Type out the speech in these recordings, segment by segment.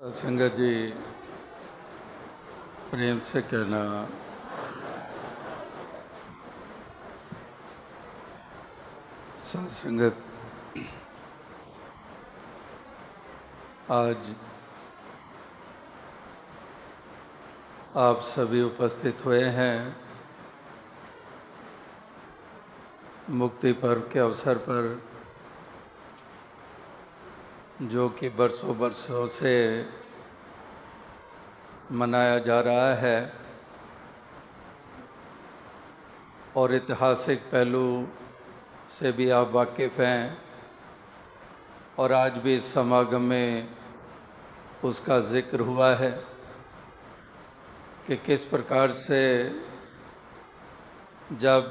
संगत जी, प्रेम से कहना, साथ संगत, आज आप सभी उपस्थित हुए हैं मुक्ति पर्व के अवसर पर, जो कि बरसों बरसों से मनाया जा रहा है और ऐतिहासिक पहलू से भी आप वाकिफ़ हैं और आज भी इस समागम में उसका ज़िक्र हुआ है कि किस प्रकार से जब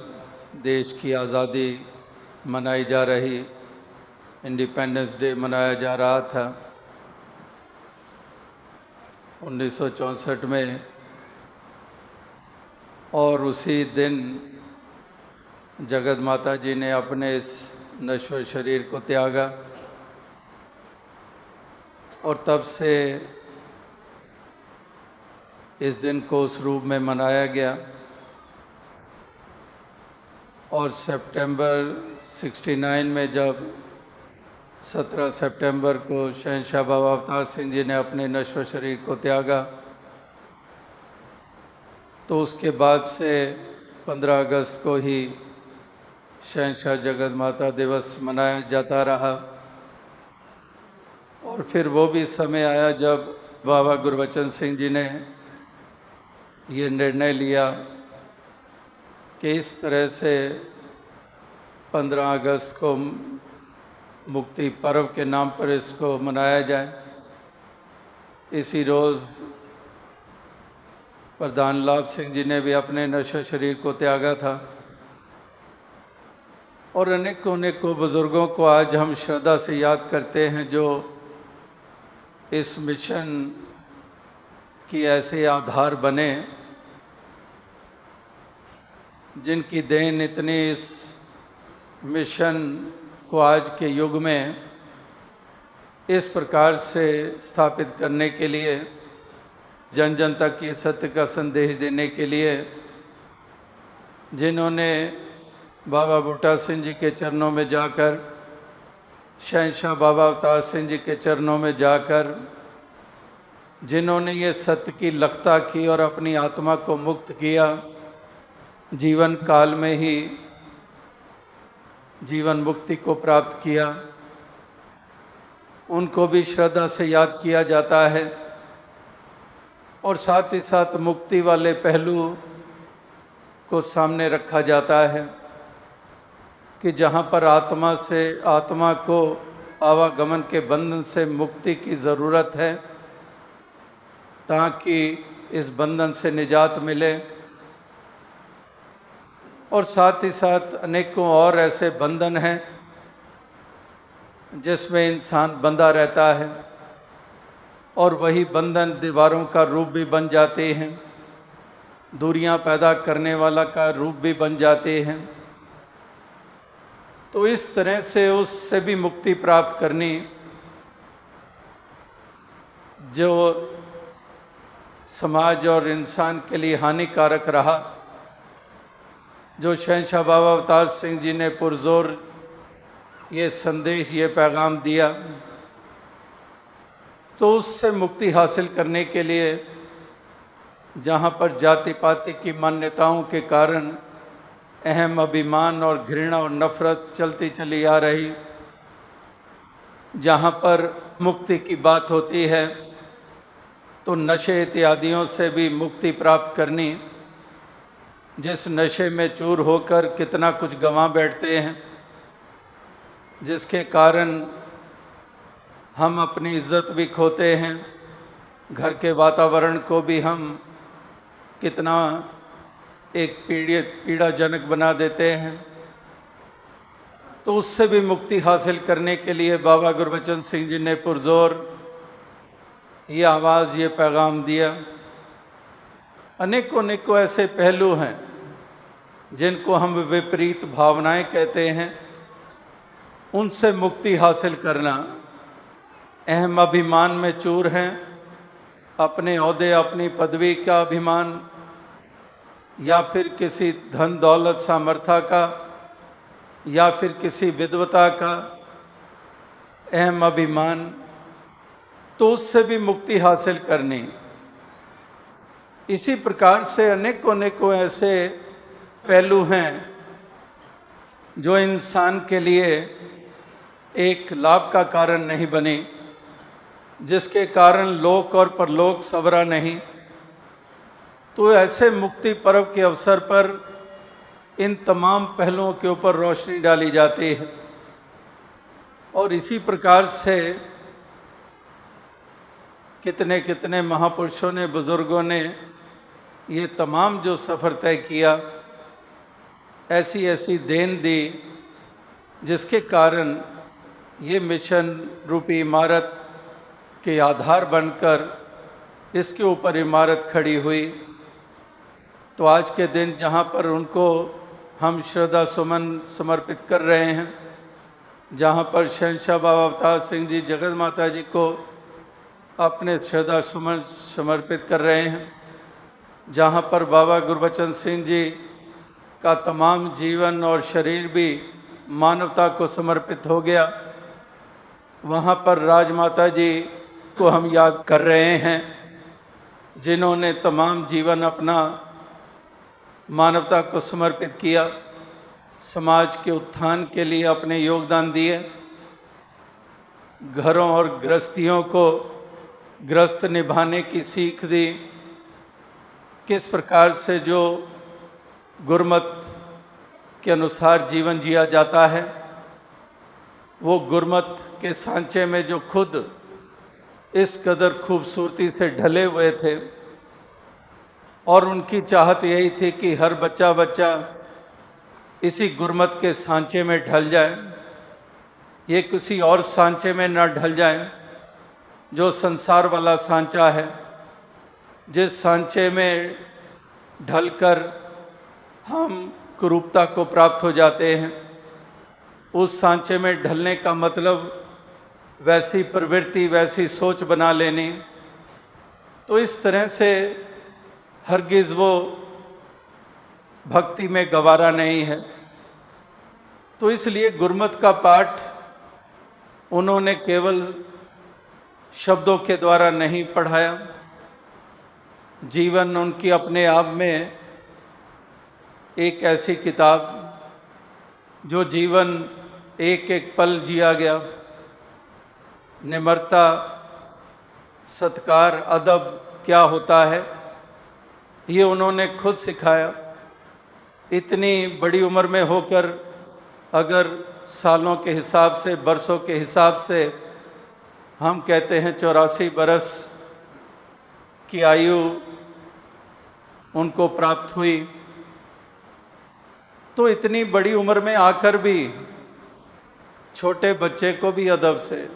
देश की आज़ादी मनाई जा रही, इंडिपेंडेंस डे मनाया जा रहा था 1964 में, और उसी दिन जगत माता जी ने अपने इस नश्वर शरीर को त्यागा और तब से इस दिन को उस रूप में मनाया गया। और सितंबर 69 में जब 17 सितंबर को शहंशाह बाबा अवतार सिंह जी ने अपने नश्वर शरीर को त्यागा, तो उसके बाद से 15 अगस्त को ही शहंशाह जगत माता दिवस मनाया जाता रहा। और फिर वो भी समय आया जब बाबा गुरबचन सिंह जी ने ये निर्णय लिया कि इस तरह से 15 अगस्त को मुक्ति पर्व के नाम पर इसको मनाया जाए। इसी रोज़ प्रधान लाभ सिंह जी ने भी अपने नश्वर शरीर को त्यागा था और अनेकों अनेकों बुज़ुर्गों को आज हम श्रद्धा से याद करते हैं जो इस मिशन की ऐसे आधार बने, जिनकी देन इतनी इस मिशन को आज के युग में इस प्रकार से स्थापित करने के लिए, जन जन तक ये सत्य का संदेश देने के लिए, जिन्होंने बाबा बूटा सिंह जी के चरणों में जाकर, शहंशाह बाबा अवतार सिंह जी के चरणों में जाकर, जिन्होंने ये सत्य की लखता की और अपनी आत्मा को मुक्त किया, जीवन काल में ही जीवन मुक्ति को प्राप्त किया, उनको भी श्रद्धा से याद किया जाता है। और साथ ही साथ मुक्ति वाले पहलू को सामने रखा जाता है कि जहाँ पर आत्मा को आवागमन के बंधन से मुक्ति की ज़रूरत है ताकि इस बंधन से निजात मिले, और साथ ही साथ अनेकों और ऐसे बंधन हैं जिसमें इंसान बंधा रहता है और वही बंधन दीवारों का रूप भी बन जाते हैं, दूरियां पैदा करने वाला का रूप भी बन जाते हैं। तो इस तरह से उससे भी मुक्ति प्राप्त करनी जो समाज और इंसान के लिए हानिकारक रहा, जो शहंशाह बाबा अवतार सिंह जी ने पुरजोर ये संदेश, ये पैगाम दिया, तो उससे मुक्ति हासिल करने के लिए जहाँ पर जाति पाति की मान्यताओं के कारण अहम अभिमान और घृणा और नफरत चलती चली आ रही, जहाँ पर मुक्ति की बात होती है तो नशे इत्यादियों से भी मुक्ति प्राप्त करनी, जिस नशे में चूर होकर कितना कुछ गंवा बैठते हैं, जिसके कारण हम अपनी इज्जत भी खोते हैं, घर के वातावरण को भी हम कितना एक पीड़ाजनक बना देते हैं। तो उससे भी मुक्ति हासिल करने के लिए बाबा गुरबचन सिंह जी ने पुरजोर ये आवाज़, ये पैगाम दिया। अनेकों अनेकों ऐसे पहलू हैं जिनको हम विपरीत भावनाएं कहते हैं, उनसे मुक्ति हासिल करना, अहम अभिमान में चूर हैं अपने ओहदे, अपनी पदवी का अभिमान या फिर किसी धन दौलत सामर्थ्य का या फिर किसी विद्वता का अहम अभिमान, तो उससे भी मुक्ति हासिल करनी। इसी प्रकार से अनेकों अनेकों ऐसे पहलू हैं जो इंसान के लिए एक लाभ का कारण नहीं बने, जिसके कारण लोक और परलोक संवरा नहीं। तो ऐसे मुक्ति पर्व के अवसर पर इन तमाम पहलुओं के ऊपर रोशनी डाली जाती है। और इसी प्रकार से कितने कितने महापुरुषों ने, बुजुर्गों ने ये तमाम जो सफ़र तय किया, ऐसी ऐसी देन दी, जिसके कारण ये मिशन रूपी इमारत के आधार बनकर इसके ऊपर इमारत खड़ी हुई। तो आज के दिन जहाँ पर उनको हम श्रद्धा सुमन समर्पित कर रहे हैं, जहाँ पर शहंशाह बाबा अवतार सिंह जी जगत माता जी को अपने श्रद्धा सुमन समर्पित कर रहे हैं, जहाँ पर बाबा गुरबचन सिंह जी का तमाम जीवन और शरीर भी मानवता को समर्पित हो गया, वहाँ पर राजमाता जी को हम याद कर रहे हैं, जिन्होंने तमाम जीवन अपना मानवता को समर्पित किया, समाज के उत्थान के लिए अपने योगदान दिए, घरों और गृहस्थियों को गृहस्थ निभाने की सीख दी, किस प्रकार से जो गुरमत के अनुसार जीवन जिया जाता है, वो गुरमत के सांचे में जो खुद इस कदर खूबसूरती से ढले हुए थे, और उनकी चाहत यही थी कि हर बच्चा बच्चा इसी गुरमत के सांचे में ढल जाए, ये किसी और सांचे में न ढल जाए जो संसार वाला सांचा है, जिस सांचे में ढलकर हम कुरूपता को प्राप्त हो जाते हैं। उस सांचे में ढलने का मतलब वैसी प्रवृत्ति, वैसी सोच बना लेनी। तो इस तरह से हरगिज़ वो भक्ति में गवारा नहीं है। तो इसलिए गुरमत का पाठ उन्होंने केवल शब्दों के द्वारा नहीं पढ़ाया, जीवन उनकी अपने आप में एक ऐसी किताब जो जीवन एक एक पल जिया गया, निम्रता, सत्कार, अदब क्या होता है, ये उन्होंने खुद सिखाया। इतनी बड़ी उम्र में होकर अगर सालों के हिसाब से, बरसों के हिसाब से हम कहते हैं 84 बरस की आयु उनको प्राप्त हुई, तो इतनी बड़ी उम्र में आकर भी छोटे बच्चे को भी अदब से,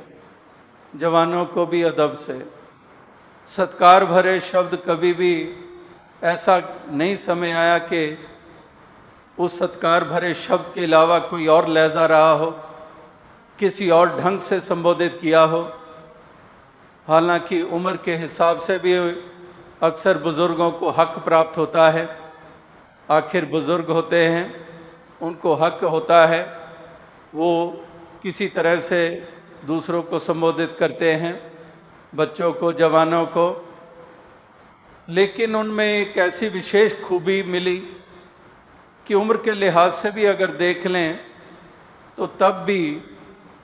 जवानों को भी अदब से, सत्कार भरे शब्द कभी भी ऐसा नहीं समय आया कि उस सत्कार भरे शब्द के अलावा कोई और लहजा रहा हो, किसी और ढंग से संबोधित किया हो। हालांकि उम्र के हिसाब से भी अक्सर बुज़ुर्गों को हक प्राप्त होता है, आखिर बुज़ुर्ग होते हैं, उनको हक होता है, वो किसी तरह से दूसरों को संबोधित करते हैं, बच्चों को, जवानों को। लेकिन उनमें एक ऐसी विशेष खूबी मिली कि उम्र के लिहाज से भी अगर देख लें तो तब भी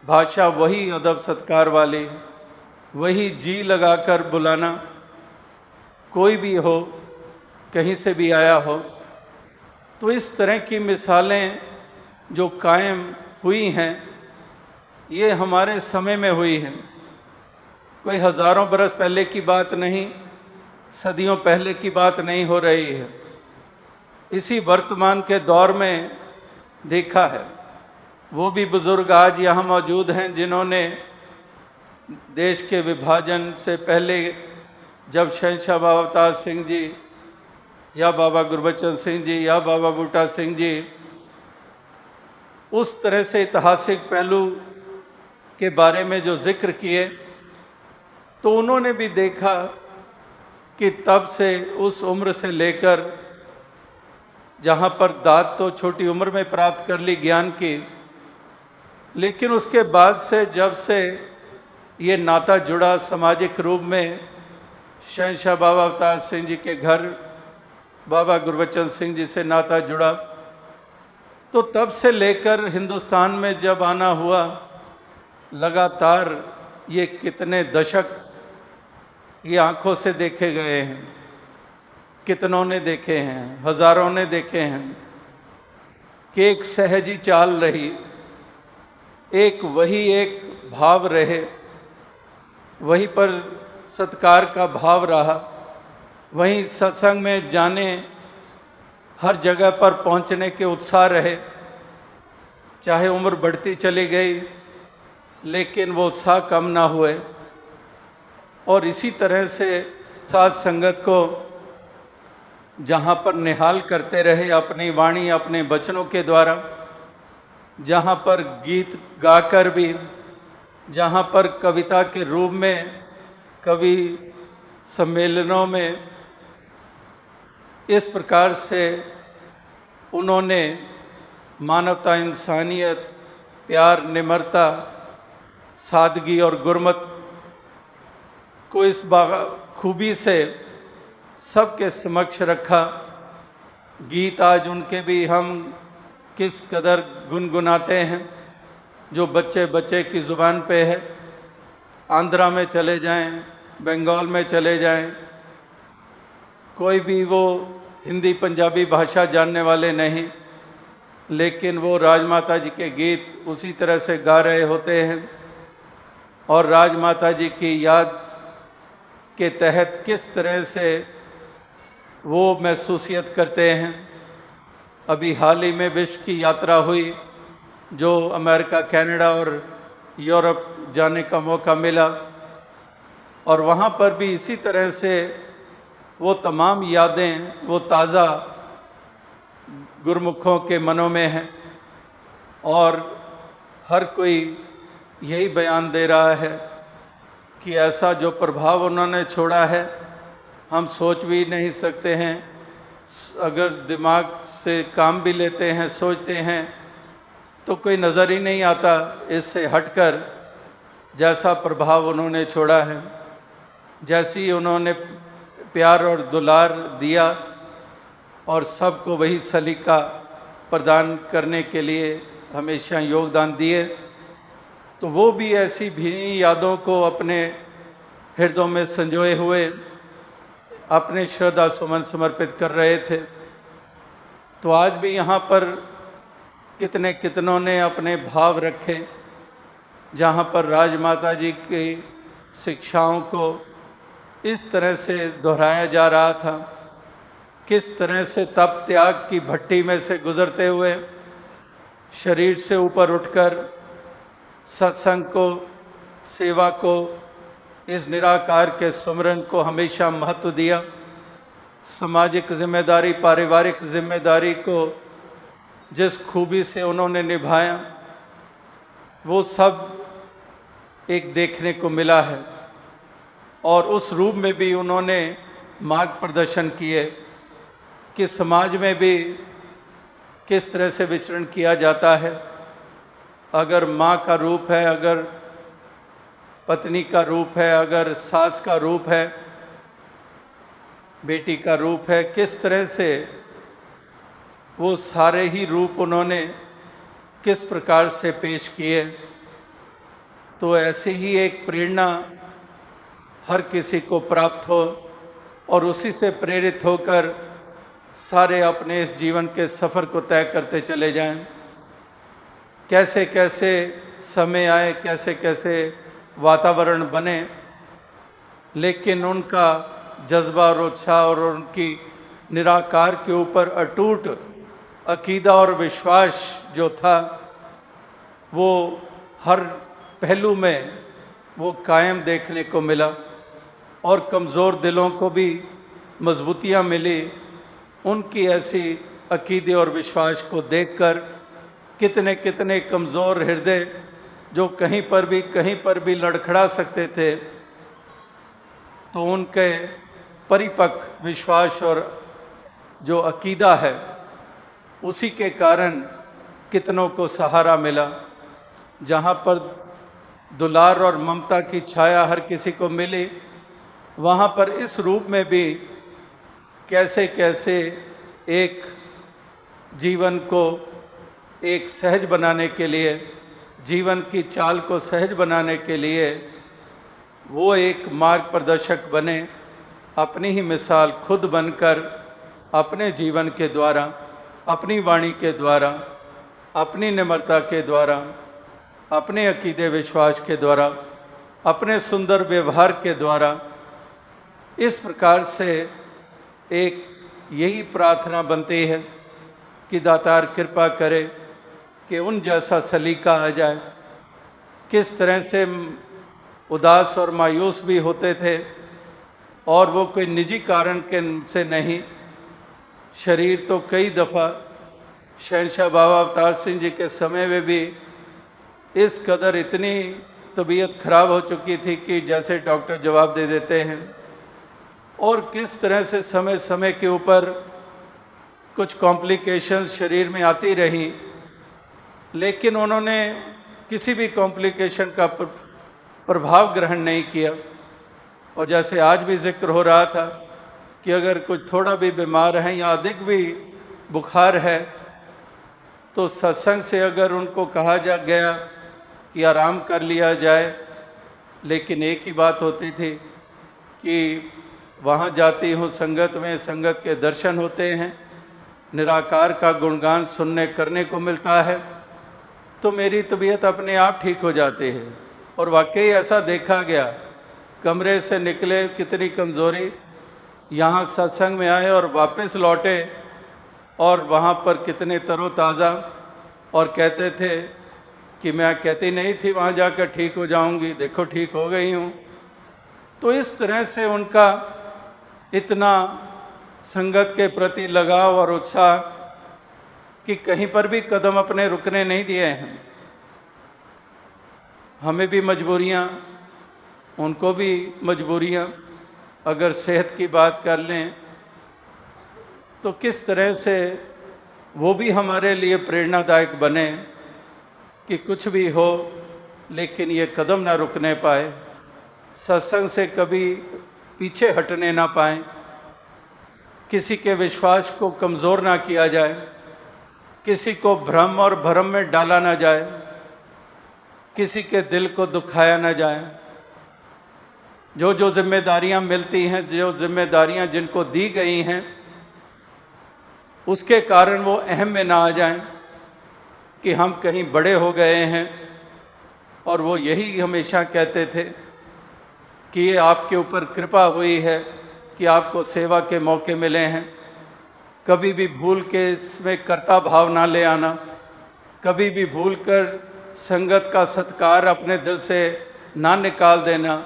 भाषा वही अदब सत्कार वाली, वही जी लगाकर बुलाना, कोई भी हो, कहीं से भी आया हो। तो इस तरह की मिसालें जो कायम हुई हैं, ये हमारे समय में हुई हैं, कोई हज़ारों बरस पहले की बात नहीं, सदियों पहले की बात नहीं हो रही है। इसी वर्तमान के दौर में देखा है। वो भी बुज़ुर्ग आज यहाँ मौजूद हैं जिन्होंने देश के विभाजन से पहले, जब शहंशाह बाबा अवतार सिंह जी या बाबा गुरबचन सिंह जी या बाबा बूटा सिंह जी उस तरह से ऐतिहासिक पहलू के बारे में जो जिक्र किए, तो उन्होंने भी देखा कि तब से उस उम्र से लेकर जहाँ पर दाद तो छोटी उम्र में प्राप्त कर ली ज्ञान की, लेकिन उसके बाद से जब से ये नाता जुड़ा सामाजिक रूप में शहंशाह बाबा अवतार सिंह जी के घर बाबा गुरबचन सिंह जी से नाता जुड़ा, तो तब से लेकर हिंदुस्तान में जब आना हुआ, लगातार ये कितने दशक ये आंखों से देखे गए हैं, कितनों ने देखे हैं, हजारों ने देखे हैं कि एक सहजी चाल रही, एक वही एक भाव रहे, वहीं पर सत्कार का भाव रहा, वहीं सत्संग में जाने, हर जगह पर पहुंचने के उत्साह रहे। चाहे उम्र बढ़ती चली गई लेकिन वो उत्साह कम ना हुए। और इसी तरह से साध संगत को जहाँ पर निहाल करते रहे अपनी वाणी अपने वचनों के द्वारा, जहाँ पर गीत गाकर भी, जहाँ पर कविता के रूप में कवि सम्मेलनों में, इस प्रकार से उन्होंने मानवता, इंसानियत, प्यार, निम्रता, सादगी और गुरमत को इस खूबी से सबके समक्ष रखा। गीत आज उनके भी हम किस कदर गुनगुनाते हैं, जो बच्चे बच्चे की ज़ुबान पे है। आंध्रा में चले जाएं, बंगाल में चले जाएं, कोई भी वो हिंदी पंजाबी भाषा जानने वाले नहीं, लेकिन वो राजमाता जी के गीत उसी तरह से गा रहे होते हैं और राजमाता जी की याद के तहत किस तरह से वो महसूसियत करते हैं। अभी हाल ही में विश्व की यात्रा हुई, जो अमेरिका, कनाडा और यूरोप जाने का मौका मिला, और वहाँ पर भी इसी तरह से वो तमाम यादें वो ताज़ा गुरमुखों के मनों में हैं और हर कोई यही बयान दे रहा है कि ऐसा जो प्रभाव उन्होंने छोड़ा है हम सोच भी नहीं सकते हैं। अगर दिमाग से काम भी लेते हैं, सोचते हैं, तो कोई नज़र ही नहीं आता इससे हटकर जैसा प्रभाव उन्होंने छोड़ा है। जैसी उन्होंने प्यार और दुलार दिया और सबको वही सलीका प्रदान करने के लिए हमेशा योगदान दिए, तो वो भी ऐसी भीनी यादों को अपने हृदयों में संजोए हुए अपने श्रद्धा सुमन समर्पित कर रहे थे। तो आज भी यहाँ पर कितने कितनों ने अपने भाव रखे, जहाँ पर राजमाता जी की शिक्षाओं को इस तरह से दोहराया जा रहा था, किस तरह से तप त्याग की भट्टी में से गुजरते हुए शरीर से ऊपर उठकर सत्संग को, सेवा को, इस निराकार के सुमरन को हमेशा महत्व दिया। सामाजिक जिम्मेदारी, पारिवारिक जिम्मेदारी को जिस खूबी से उन्होंने निभाया, वो सब एक देखने को मिला है। और उस रूप में भी उन्होंने मार्ग प्रदर्शन किए कि समाज में भी किस तरह से विचरण किया जाता है। अगर माँ का रूप है, अगर पत्नी का रूप है, अगर सास का रूप है, बेटी का रूप है, किस तरह से वो सारे ही रूप उन्होंने किस प्रकार से पेश किए। तो ऐसे ही एक प्रेरणा हर किसी को प्राप्त हो और उसी से प्रेरित होकर सारे अपने इस जीवन के सफ़र को तय करते चले जाएं। कैसे कैसे समय आए, कैसे कैसे वातावरण बने, लेकिन उनका जज्बा और उत्साह और उनकी निराकार के ऊपर अटूट अकीदा और विश्वास जो था, वो हर पहलू में वो कायम देखने को मिला और कमज़ोर दिलों को भी मजबूतियाँ मिली। उनकी ऐसी अकीदे और विश्वास को देखकर कितने कितने कमज़ोर हृदय जो कहीं पर भी लड़खड़ा सकते थे, तो उनके परिपक्व विश्वास और जो अकीदा है, उसी के कारण कितनों को सहारा मिला। जहाँ पर दुलार और ममता की छाया हर किसी को मिली, वहाँ पर इस रूप में भी कैसे कैसे एक जीवन को एक सहज बनाने के लिए, जीवन की चाल को सहज बनाने के लिए वो एक मार्ग प्रदर्शक बने, अपनी ही मिसाल खुद बनकर अपने जीवन के द्वारा, अपनी वाणी के द्वारा, अपनी निम्रता के द्वारा, अपने अकीदे विश्वास के द्वारा, अपने सुंदर व्यवहार के द्वारा, इस प्रकार से एक यही प्रार्थना बनती है कि दातार कृपा करे कि उन जैसा सलीका आ जाए। किस तरह से उदास और मायूस भी होते थे, और वो कोई निजी कारण के से नहीं। शरीर तो कई दफ़ा शहंशाह बाबा अवतार सिंह जी के समय में भी इस कदर इतनी तबीयत खराब हो चुकी थी कि जैसे डॉक्टर जवाब दे देते हैं, और किस तरह से समय समय के ऊपर कुछ कॉम्प्लिकेशंस शरीर में आती रही, लेकिन उन्होंने किसी भी कॉम्प्लिकेशन का प्रभाव ग्रहण नहीं किया। और जैसे आज भी जिक्र हो रहा था कि अगर कुछ थोड़ा भी बीमार है या अधिक भी बुखार है, तो सत्संग से अगर उनको कहा जा गया कि आराम कर लिया जाए, लेकिन एक ही बात होती थी कि वहाँ जाती हूँ संगत में, संगत के दर्शन होते हैं, निराकार का गुणगान सुनने करने को मिलता है, तो मेरी तबीयत अपने आप ठीक हो जाती है। और वाकई ऐसा देखा गया, कमरे से निकले कितनी कमज़ोरी, यहाँ सत्संग में आए और वापस लौटे और वहाँ पर कितने तरोताज़ा, और कहते थे कि मैं कहती नहीं थी वहाँ जाकर ठीक हो जाऊँगी, देखो ठीक हो गई हूँ। तो इस तरह से उनका इतना संगत के प्रति लगाव और उत्साह कि कहीं पर भी कदम अपने रुकने नहीं दिए हैं। हमें भी मजबूरियाँ, उनको भी मजबूरियाँ। अगर सेहत की बात कर लें तो किस तरह से वो भी हमारे लिए प्रेरणादायक बने कि कुछ भी हो लेकिन ये कदम ना रुकने पाए, सत्संग से कभी पीछे हटने ना पाएं, किसी के विश्वास को कमज़ोर ना किया जाए, किसी को भ्रम और भरम में डाला ना जाए, किसी के दिल को दुखाया ना जाए। जो जो जिम्मेदारियां मिलती हैं, जो जिम्मेदारियां जिनको दी गई हैं, उसके कारण वो अहम में ना आ जाएं कि हम कहीं बड़े हो गए हैं। और वो यही हमेशा कहते थे कि ये आपके ऊपर कृपा हुई है कि आपको सेवा के मौके मिले हैं। कभी भी भूल के इसमें कर्ता भाव ना ले आना, कभी भी भूल कर संगत का सत्कार अपने दिल से ना निकाल देना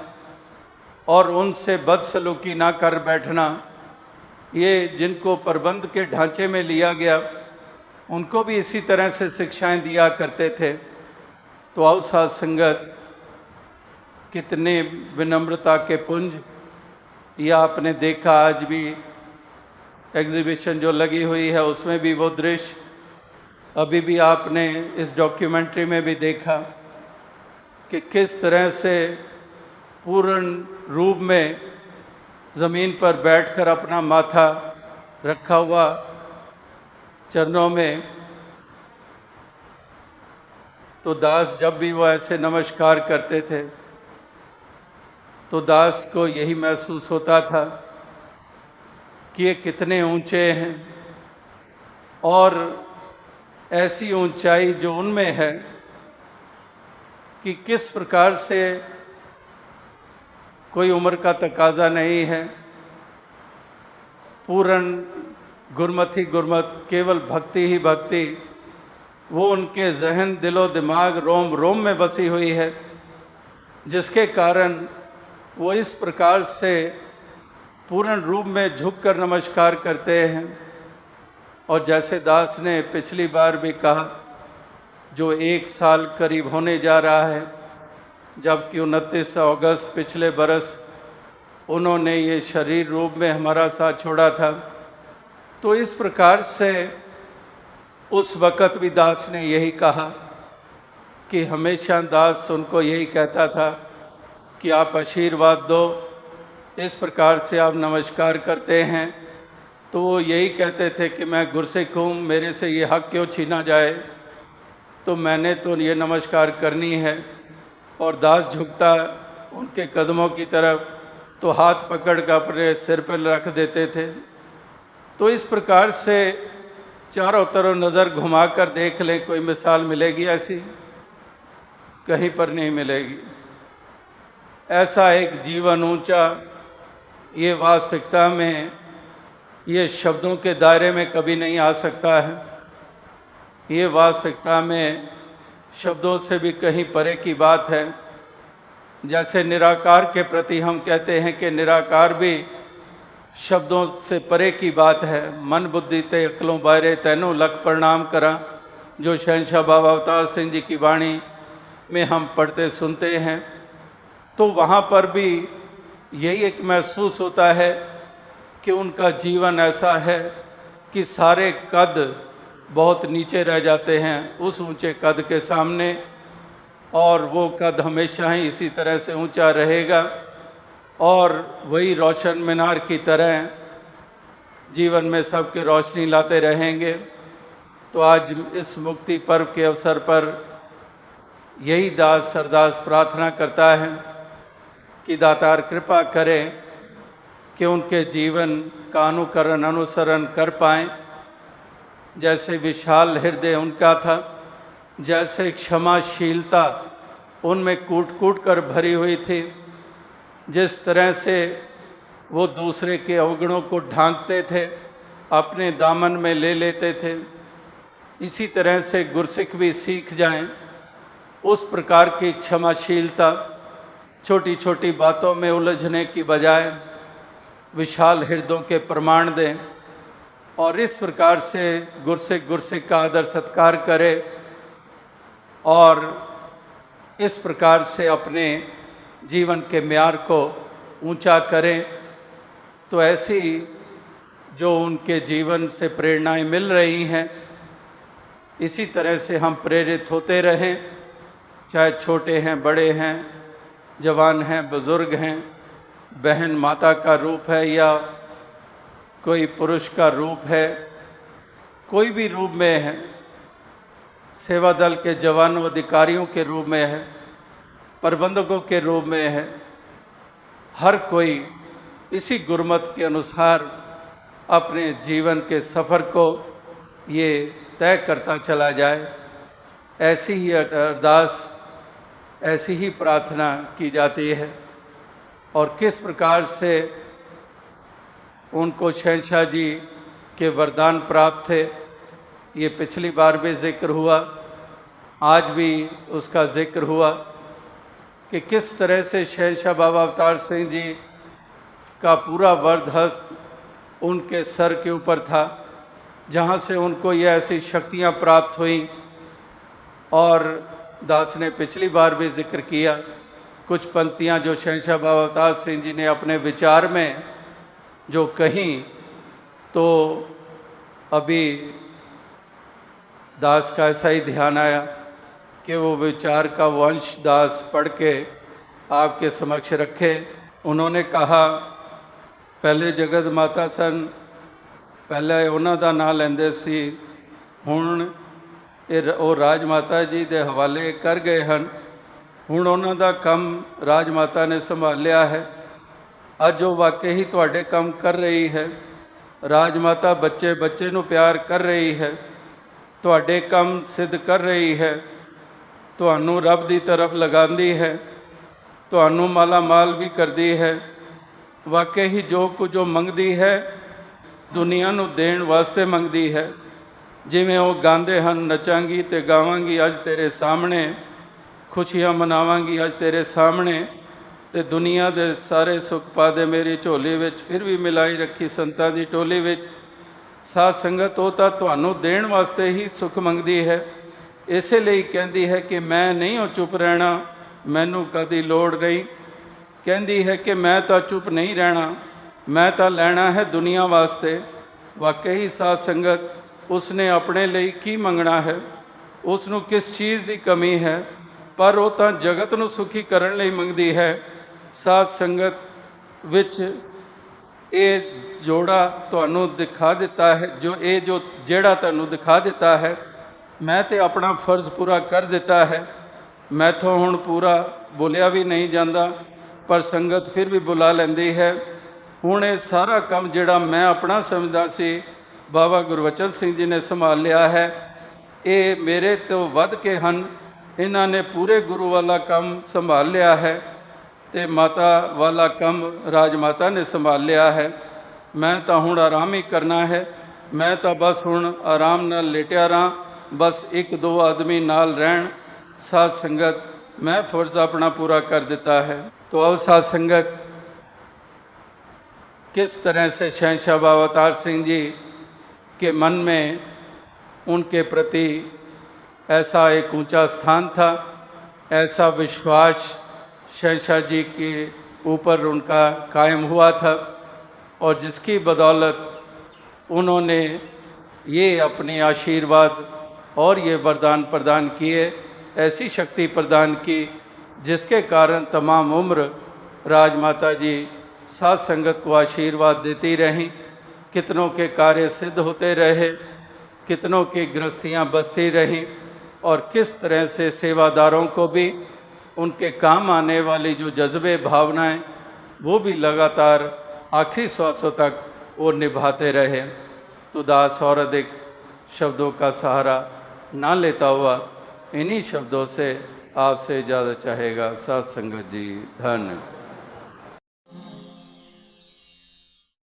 और उनसे बदसलूकी ना कर बैठना। ये जिनको प्रबंध के ढांचे में लिया गया, उनको भी इसी तरह से शिक्षाएं दिया करते थे। तो आओ साथ संगत, कितने विनम्रता के पुंज। या आपने देखा आज भी एग्जीबिशन जो लगी हुई है उसमें भी वो दृश्य, अभी भी आपने इस डॉक्यूमेंट्री में भी देखा कि किस तरह से पूर्ण रूप में ज़मीन पर बैठकर अपना माथा रखा हुआ चरणों में, तो दास जब भी वो ऐसे नमस्कार करते थे तो दास को यही महसूस होता था कि ये कितने ऊंचे हैं, और ऐसी ऊंचाई जो उनमें है कि किस प्रकार से कोई उम्र का तकाजा नहीं है। पूर्ण गुरमत ही गुरमत, केवल भक्ति ही भक्ति, वो उनके जहन, दिलो दिमाग, रोम रोम में बसी हुई है, जिसके कारण वो इस प्रकार से पूर्ण रूप में झुककर नमस्कार करते हैं। और जैसे दास ने पिछली बार भी कहा, जो 1 साल करीब होने जा रहा है, जबकि 29 अगस्त पिछले बरस उन्होंने ये शरीर रूप में हमारा साथ छोड़ा था। तो इस प्रकार से उस वक़्त भी दास ने यही कहा कि हमेशा दास उनको यही कहता था कि आप आशीर्वाद दो, इस प्रकार से आप नमस्कार करते हैं। तो वो यही कहते थे कि मैं गुरसिख हूँ, मेरे से ये हक क्यों छीना जाए, तो मैंने तो ये नमस्कार करनी है। और दास झुकता उनके कदमों की तरफ तो हाथ पकड़ कर अपने सिर पर रख देते थे। तो इस प्रकार से चारों तरफ नज़र घुमाकर देख लें, कोई मिसाल मिलेगी ऐसी? कहीं पर नहीं मिलेगी। ऐसा एक जीवन ऊंचा, ये वास्तविकता में ये शब्दों के दायरे में कभी नहीं आ सकता है। ये वास्तविकता में शब्दों से भी कहीं परे की बात है। जैसे निराकार के प्रति हम कहते हैं कि निराकार भी शब्दों से परे की बात है। मन बुद्धि ते अकलों बायरे तैनू लख प्रणाम करा, जो शहंशाह बाबा अवतार सिंह जी की वाणी में हम पढ़ते सुनते हैं। तो वहाँ पर भी यही एक महसूस होता है कि उनका जीवन ऐसा है कि सारे कद बहुत नीचे रह जाते हैं उस ऊंचे कद के सामने, और वो कद हमेशा ही इसी तरह से ऊंचा रहेगा और वही रोशन मीनार की तरह जीवन में सबके रोशनी लाते रहेंगे। तो आज इस मुक्ति पर्व के अवसर पर यही दास सरदास प्रार्थना करता है कि दातार कृपा करें कि उनके जीवन का अनुकरण अनुसरण कर पाएँ। जैसे विशाल हृदय उनका था, जैसे क्षमाशीलता उनमें कूट कूट कर भरी हुई थी, जिस तरह से वो दूसरे के अवगुणों को ढांकते थे, अपने दामन में ले लेते थे, इसी तरह से गुरसिख भी सीख जाएं उस प्रकार की क्षमाशीलता। छोटी छोटी बातों में उलझने की बजाय विशाल हृदयों के प्रमाण दें और इस प्रकार से गुरसिख का आदर सत्कार करे और इस प्रकार से अपने जीवन के म्यार को ऊंचा करें। तो ऐसी जो उनके जीवन से प्रेरणाएं मिल रही हैं, इसी तरह से हम प्रेरित होते रहें, चाहे छोटे हैं, बड़े हैं, जवान हैं, बुज़ुर्ग हैं, बहन माता का रूप है या कोई पुरुष का रूप है, कोई भी रूप में है, सेवा दल के जवानों अधिकारियों के रूप में है, प्रबंधकों के रूप में है, हर कोई इसी गुरमत के अनुसार अपने जीवन के सफ़र को ये तय करता चला जाए। ऐसी ही अरदास, ऐसी ही प्रार्थना की जाती है। और किस प्रकार से उनको शहंशाह जी के वरदान प्राप्त थे, ये पिछली बार भी जिक्र हुआ, आज भी उसका जिक्र हुआ कि किस तरह से शहंशाह बाबा अवतार सिंह जी का पूरा वरद हस्त उनके सर के ऊपर था, जहाँ से उनको ये ऐसी शक्तियाँ प्राप्त हुई। और दास ने पिछली बार भी जिक्र किया कुछ पंक्तियाँ जो शहंशाह बाबा अवतार सिंह जी ने अपने विचार में जो कहीं, तो अभी दास का ऐसा ही ध्यान आया कि वो विचार का वो अंश दास पढ़ के आपके समक्ष रखे। उन्होंने कहा, पहले जगत माता सन, पहले उन्हों का नाम लेंदे सी, हुण वो राज माता जी के हवाले कर गए हैं, हुण उन्हों का कम राज माता ने संभालिया है। अज वो वाकई ही तुहाडे काम कर रही है। राजमाता बच्चे बच्चे नूं प्यार कर रही है, तुहाडे काम सिद्ध कर रही है, तुहानूं रब दी तरफ लगांदी है, तुहानूं माला माल भी करदी है। वाकई ही जो कुछ वो मंगदी है दुनिया नूं देण वास्ते मंगदी है। जिवें वो गांदे हन, नचांगी ते गावांगी अज तेरे सामने, खुशियां मनावांगी अज तेरे सामने, ते दुनिया दे सारे सुख पा दे मेरी झोली विच, फिर भी मिलाई रखी संतां दी टोली विच। साध संगत वो तां तुहानूं देण वास्ते ही सुख मंगदी है, इसे लिए कहती है कि मैं नहीं हो चुप रहना, मैनू कदी लोड़ नहीं। कहती है कि मैं तो चुप नहीं रहना, मैं तो लैना है दुनिया वास्ते। वाकई साध संगत उसने अपने लिए की मंगना है, उसनों किस चीज़ की कमी है, पर वो तो जगत नूं सुखी करन लई मंगदी है। साध संगत विच ये जोड़ा तुहानूं दिखा दिता है, जो जेड़ा तुहानूं दिखा दिता है, मैं तो अपना फर्ज पूरा कर दिता है। मैथों हुण पूरा बोलिया भी नहीं जाता, पर संगत फिर भी बुला लैंदी है। हुण ये सारा काम जिहड़ा मैं अपना समझदा सी, बाबा गुरबचन सिंह जी ने संभाल लिया है। ये मेरे तो वध के हन, इन्हां ने पूरे गुरु वाला काम संभाल लिया है, ते माता वाला काम राजमाता ने संभाल लिया है। मैं तो हुण आराम ही करना है, मैं तो बस हुण आराम नाल लेटिया रहां, बस एक दो आदमी नाल रहन। साध संगत मैं फर्ज अपना पूरा कर दिता है। तो अब साध संगत किस तरह से शहंशाह बाबा अवतार सिंह जी के मन में उनके प्रति ऐसा एक ऊंचा स्थान था, ऐसा विश्वास शहंशाह जी के ऊपर उनका कायम हुआ था, और जिसकी बदौलत उन्होंने ये अपने आशीर्वाद और ये वरदान प्रदान किए, ऐसी शक्ति प्रदान की जिसके कारण तमाम उम्र राजमाता जी साध संगत को आशीर्वाद देती रहीं। कितनों के कार्य सिद्ध होते रहे, कितनों की गृहस्थियाँ बसती रहीं, और किस तरह से सेवादारों को भी उनके काम आने वाली जो जज्बे भावनाएं वो भी लगातार आखिरी श्वासों तक वो निभाते रहे। तो दास और अधिक शब्दों का सहारा ना लेता हुआ इन्हीं शब्दों से आपसे इजाज़त चाहेगा। साध संगत जी धन्य।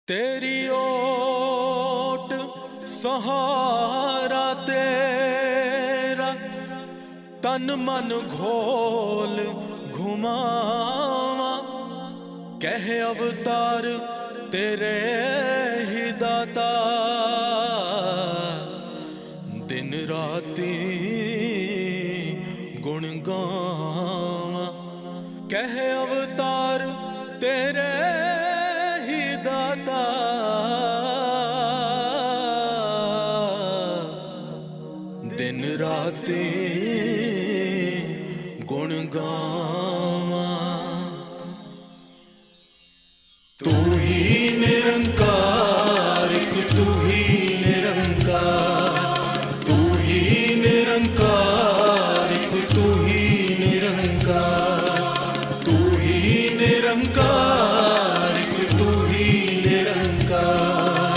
तेरी ओट सहारा तेरा, तन मन घोल घुमावा, कह अवतार तेरे ही दाता, दिन राती गुण गावा, कह अवतार तेरे ही दाता, दिन राती गुण गावा। तू ही निरंकार, तू ही निरंकार, तू ही निरंकार, तू ही निरंकार, तू ही निरंकार, तू ही निरंकार,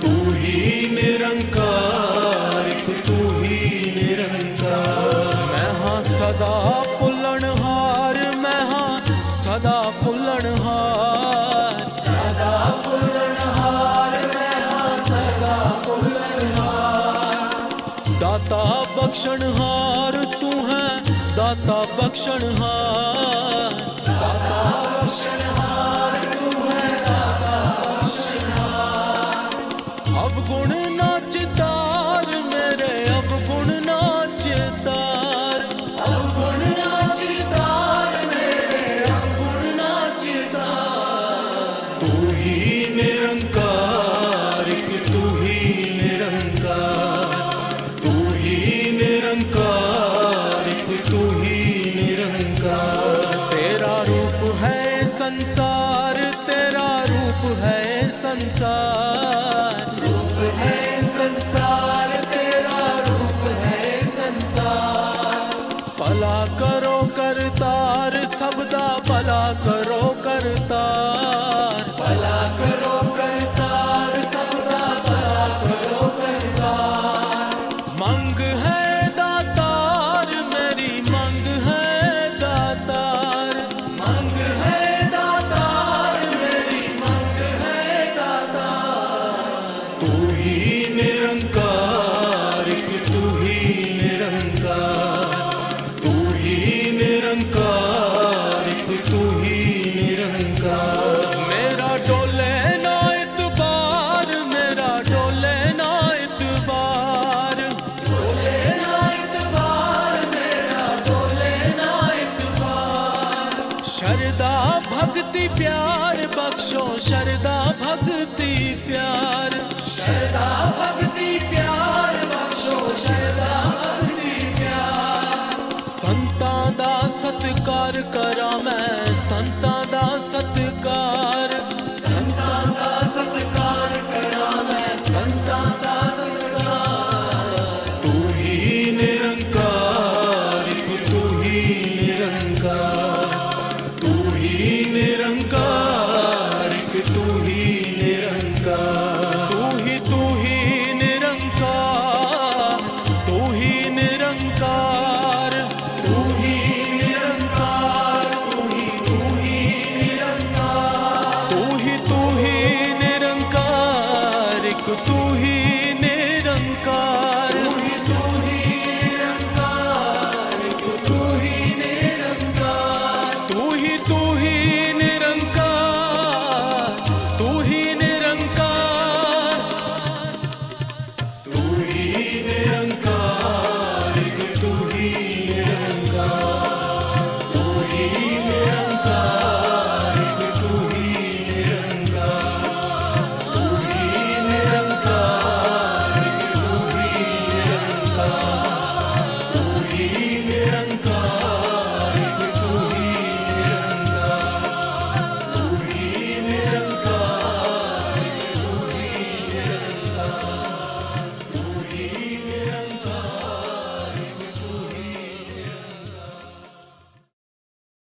तू ही निरंकार, तू ही निरंकार। मैं हाँ सदा भुलणहार, मैं हाँ सदा भुलणहार, सदा भुलणहार, मैं हाँ सदा भुलणहार। दाता बख्शणहार तू है, दाता बख्शणहार, दाता बख्शणहार तू है, दाता बख्शणहार। अवगुण नाचतार मेरे, अवगुण नाचतार, अवगुण नाचतार मेरे, अवगुण नाचतार। तू ही निरंकार, तू ही निरंकार, तू ही निरंकार, तू ही निरंकार। तेरा रूप है संसार, तेरा रूप है संसार, रूप है संसार, तेरा रूप है संसार। भला करो करतार, सबदा भला करो करतार, भला करो करतार, सबदा भला करो करतार। मंग है दातार मेरी, मंग है दातार, मंग है दातार मेरी, मंग है दातार। तू ही निरंकार, तू ही निरंकार, तू ही निरंकार, तू ही निरंकार। मेरा डोले ना इतबार, मेरा डोले ना इतबार, डोले ना इतबार, मेरा डोले ना इतबार। शरदा भक्त भक्ति प्यार बख्शो शरदा भक्ति प्यार, शरदा भक्ति प्यार बख्शो शरदा भक्ति प्यार। संतां दा सत्कार करा मैं संतां दा सत्कार, संतां दा सत्कार करा मैं संतां दा सत्कार। तू ही निरंकार, तू ही निरंकार, तू ही निरंकार, तू ही निरंकार।